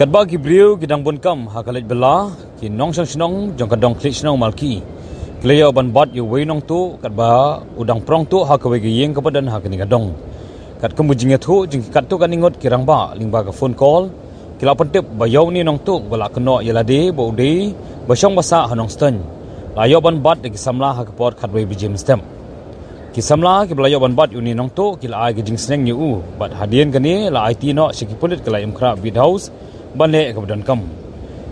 Kadba ki brio ki dang bon kam hakalet bela ki nong sang snong jong kadong klik snong malki kleya ban bat yu wei nong tu kadba udang prong tu hakawe gi yeng kapadan hakani kadong kat kemujinga tu jing kat tu kaningot kirang ba lingba ka phone call kila pentep bayaw ni nong tu bala keno yelade bo de basong basa hanong stan layo ban bat de samla hakapot khatwe bi jim stem ki samla ki belayo ban bat uni nong tu kila ai gi jing sneng ni u bat hadien kani la IT no sikipulit kala imkra bid house banle kebadan kam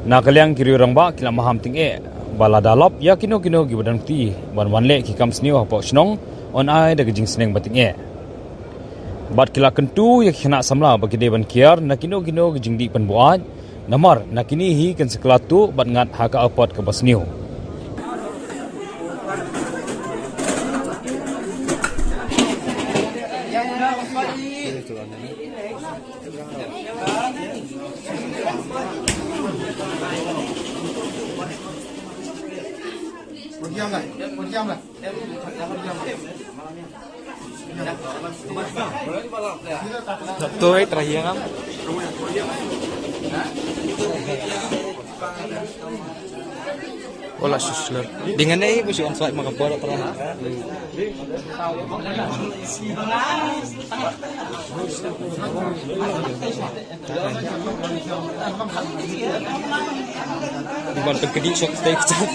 na kalyang kiri rangba kila maham ting bala dalap ya kino gi badan ti banle ki kam sniu hapo snong on ai da gijing sneng bating bat kila kentu ya khina samla bagi deban kiar na kino gijing di pan buat namar na kini hi kan seklatu bat ngat haka apot ke basniu Tôi terakhir kan. Olah susler. Dengan ini mesti on site makapora terang. Di mana terkedi shock stage.